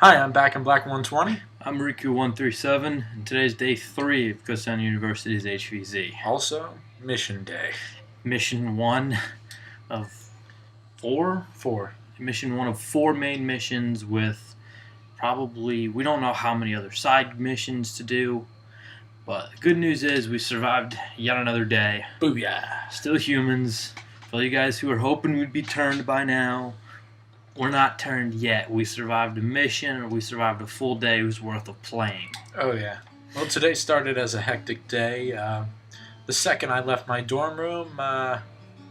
Hi, I'm back in Black 120. I'm Riku137, and today's day 3 of Kutztown University's HvZ. Also, Mission Day. Mission 1 of 4? 4. Mission 1 of 4 main missions with probably, we don't know how many other side missions to do, but the good news is we survived yet another day. Booyah! Still humans. For all you guys who were hoping we'd be turned by now, we're not turned yet. We survived a mission, or we survived a full day's worth of playing. Oh, yeah. Well, today started as a hectic day. The second I left my dorm room, I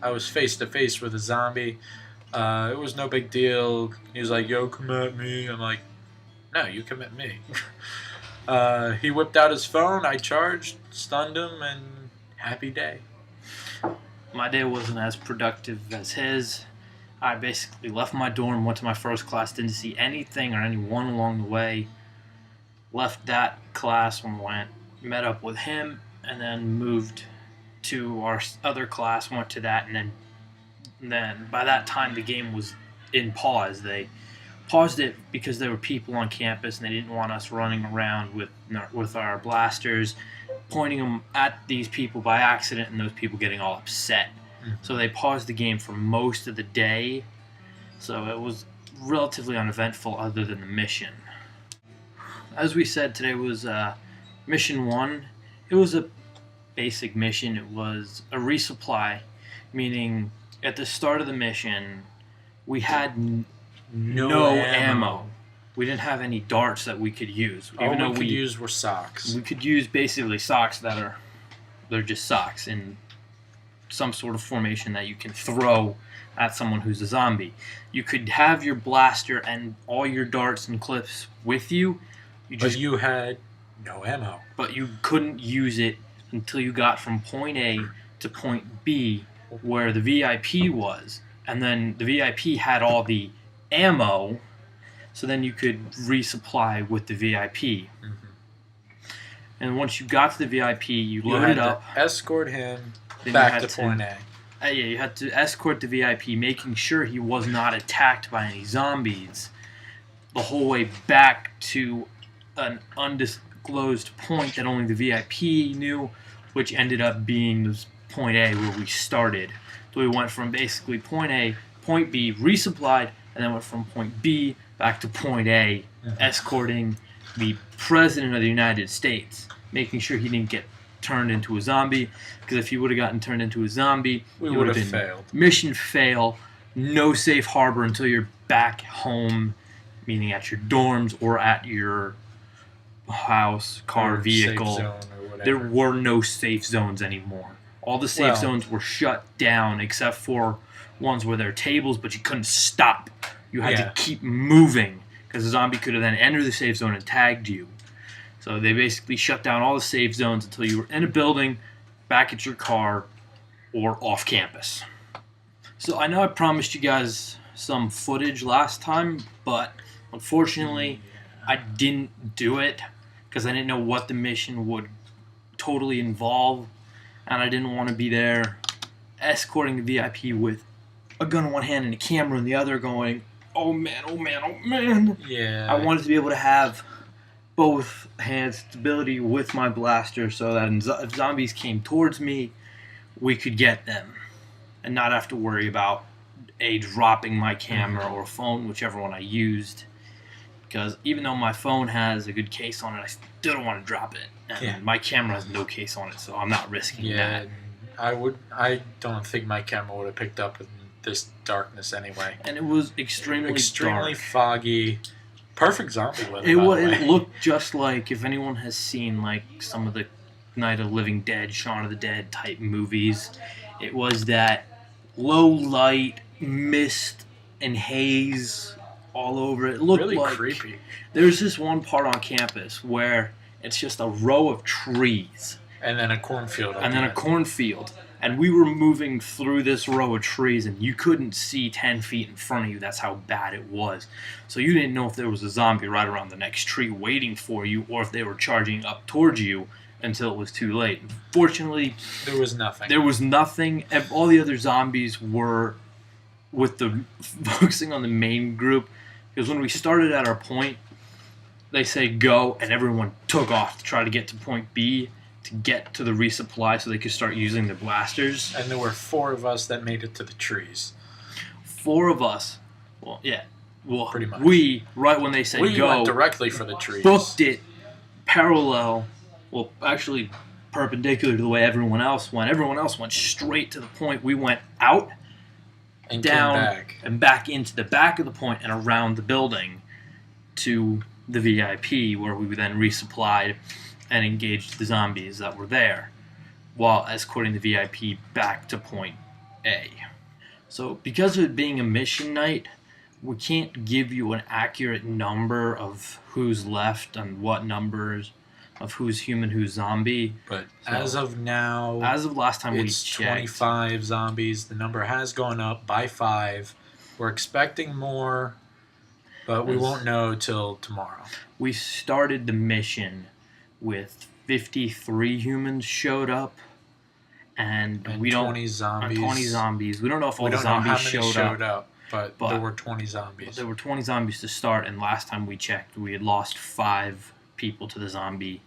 was face-to-face with a zombie. It was no big deal. He was like, yo, come at me. I'm like, no, you come at me. He whipped out his phone. I charged, stunned him, and happy day. My day wasn't as productive as his. I basically left my dorm, went to my first class, didn't see anything or anyone along the way. Left that class and went, met up with him, and then moved to our other class, went to that, and then by that time the game was in pause. They paused it because there were people on campus and they didn't want us running around with our blasters, pointing them at these people by accident and those people getting all upset. So they paused the game for most of the day, so it was relatively uneventful other than the mission. As we said, today was Mission 1. It was a basic mission. It was a resupply, meaning at the start of the mission, we had no ammo. We didn't have any darts that we could use. All we could use were socks. We could use basically socks they're just socks in some sort of formation that you can throw at someone who's a zombie. You could have your blaster and all your darts and clips with you. But you had no ammo. But you couldn't use it until you got from point A to point B where the VIP was. And then the VIP had all the ammo, so then you could resupply with the VIP. Mm-hmm. And once you got to the VIP, you loaded up. Escort him back to point A. Yeah, you had to escort the VIP, making sure he was not attacked by any zombies the whole way back to an undisclosed point that only the VIP knew, which ended up being this point A where we started. So we went from basically point A, point B, resupplied, and then went from point B back to point A, escorting the President of the United States, making sure he didn't get turned into a zombie, because if he would have gotten turned into a zombie, we would have failed. Mission fail, no safe harbor until you're back home, meaning at your dorms or at your house, car, vehicle. Safe zone or whatever. There were no safe zones anymore. All the safe zones were shut down except for ones where there were tables, but you couldn't stop. You had to keep moving because the zombie could have then entered the safe zone and tagged you. So they basically shut down all the safe zones until you were in a building, back at your car, or off campus. So I know I promised you guys some footage last time, but unfortunately I didn't do it because I didn't know what the mission would totally involve, and I didn't want to be there escorting the VIP with a gun in one hand and a camera in the other going, oh man, oh man, oh man. Yeah. I wanted to be able to have both hands stability with my blaster so that if zombies came towards me, we could get them and not have to worry about dropping my camera or phone, whichever one I used. Because even though my phone has a good case on it, I still don't want to drop it. And my camera has no case on it, so I'm not risking that. I don't think my camera would have picked up in this darkness anyway. And it was extremely dark. Foggy. Perfect zombie weather. It looked just like, if anyone has seen like some of the Night of the Living Dead, Shaun of the Dead type movies, it was that low light, mist, and haze all over it. It looked really like creepy. There's this one part on campus where it's just a row of trees. And then a cornfield. And we were moving through this row of trees, and you couldn't see 10 feet in front of you. That's how bad it was. So you didn't know if there was a zombie right around the next tree waiting for you, or if they were charging up towards you until it was too late. Fortunately, there was nothing. All the other zombies were focusing on the main group, because when we started at our point, they say go, and everyone took off to try to get to point B to get to the resupply so they could start using their blasters. And there were 4 of us that made it to the trees. 4 of us. Well, yeah. Well, pretty much. We, right when they said We go, went directly for the trees. booked it parallel, well, actually perpendicular to the way everyone else went. Everyone else went straight to the point. We went out, and down, came back. and back into the back of the point and around the building to the VIP, where we then resupplied and engaged the zombies that were there, while escorting the VIP back to point A. So because of it being a mission night, we can't give you an accurate number of who's left and what numbers of who's human, who's zombie. But So, as of now, as of last time we it's checked, 25 zombies. The number has gone up by 5. We're expecting more, but we As- won't know till tomorrow. we started the mission with 53 humans showed up, and we 20 don't zombies. and 20 zombies. We don't know if all We the don't know how zombies many showed up. but But- there were 20 zombies. There were 20 zombies to start, and last time we checked, we had lost 5 people to the zombie.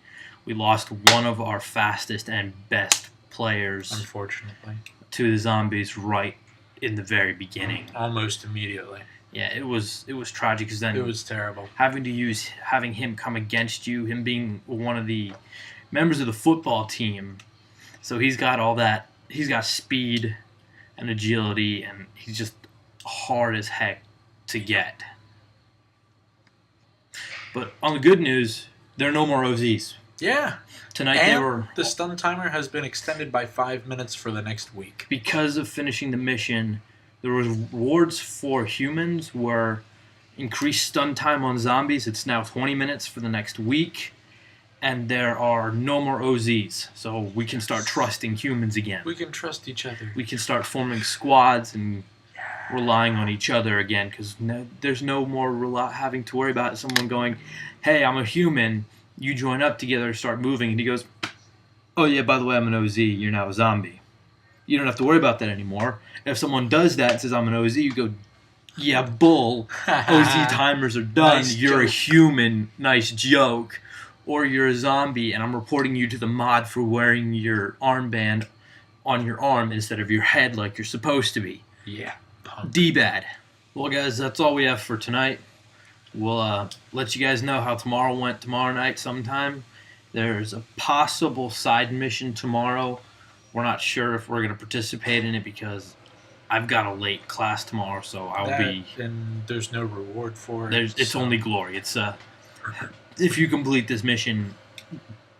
We lost one of our fastest and best players Unfortunately, to the zombies right in the very beginning. almost immediately. Yeah, it was tragic because then It was terrible. having him come against you, him being one of the members of the football team. So he's got all that. He's got speed and agility, and he's just hard as heck to get. But on the good news, there are no more OZs. Yeah. Tonight And they were, the stun timer has been extended by 5 minutes for the next week. because of finishing the mission, the rewards for humans were increased stun time on zombies. It's now 20 minutes for the next week. And there are no more OZs, so we can start trusting humans again. We can trust each other. We can start forming squads and relying on each other again, because there's no more having to worry about someone going, hey, I'm a human, you join up together, start moving, and he goes, oh yeah, by the way, I'm an OZ, you're now a zombie. You don't have to worry about that anymore. If someone does that and says, I'm an OZ, you go, yeah, bull, OZ timers are done, Nice you're a joke. human, nice joke. Or you're a zombie, and I'm reporting you to the mod for wearing your armband on your arm instead of your head like you're supposed to be. Yeah. Punk. D-bad. Well, guys, that's all we have for tonight. We'll let you guys know how tomorrow went tomorrow night sometime. There's a possible side mission tomorrow. We're not sure if we're going to participate in it because I've got a late class tomorrow, so I'll be... And there's no reward for it. It's so- only glory. It's if you complete this mission,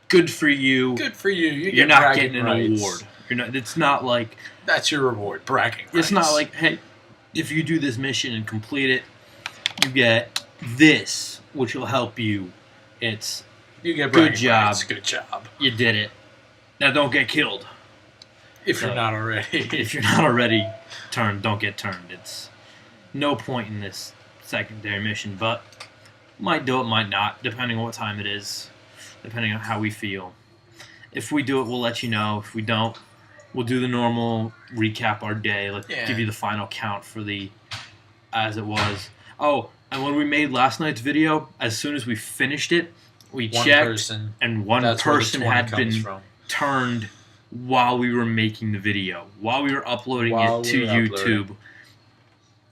good for you. Good for you. You You're get not bragging getting an rights. award. You're not. It's not like That's your reward. Bragging rights. it's not like, hey, if you do this mission and complete it, you get this, which will help you. It's you get good bragging job. rights. Good job. you did it. Now don't get killed. If you're So- not already. If you're not already turned, don't get turned. It's no point in this secondary mission, but might do it, might not, depending on what time it is, depending on how we feel. If we do it, we'll let you know. If we don't, we'll do the normal recap our day. Let's Yeah. give you the final count for the as it was. Oh, and when we made last night's video, as soon as we finished it, we One checked, person. and one That's where the person 20 had comes been from. turned while we were making the video, while we were uploading While it to we were YouTube.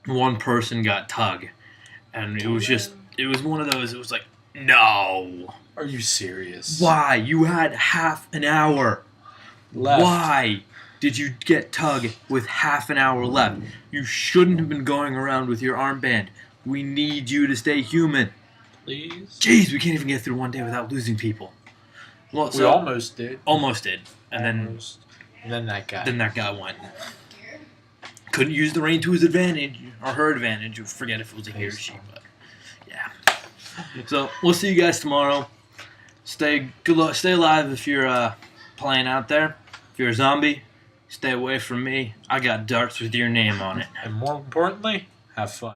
One person got tug, and it was one of those. It was like, no, Are you serious? why? You had half an hour. Left. Why did you get tug with half an hour left? You shouldn't have been going around with your armband. We need you to stay human. Please? Jeez, we can't even get through one day without losing people. Well, We almost did. almost did, and then. Almost. And then that guy. Then that guy went. Couldn't use the rain to his advantage, or her advantage. I forget if it was a he or she, but yeah. So we'll see you guys tomorrow. Stay good luck. Stay alive if you're playing out there. If you're a zombie, stay away from me. I got darts with your name on it. And more importantly, have fun.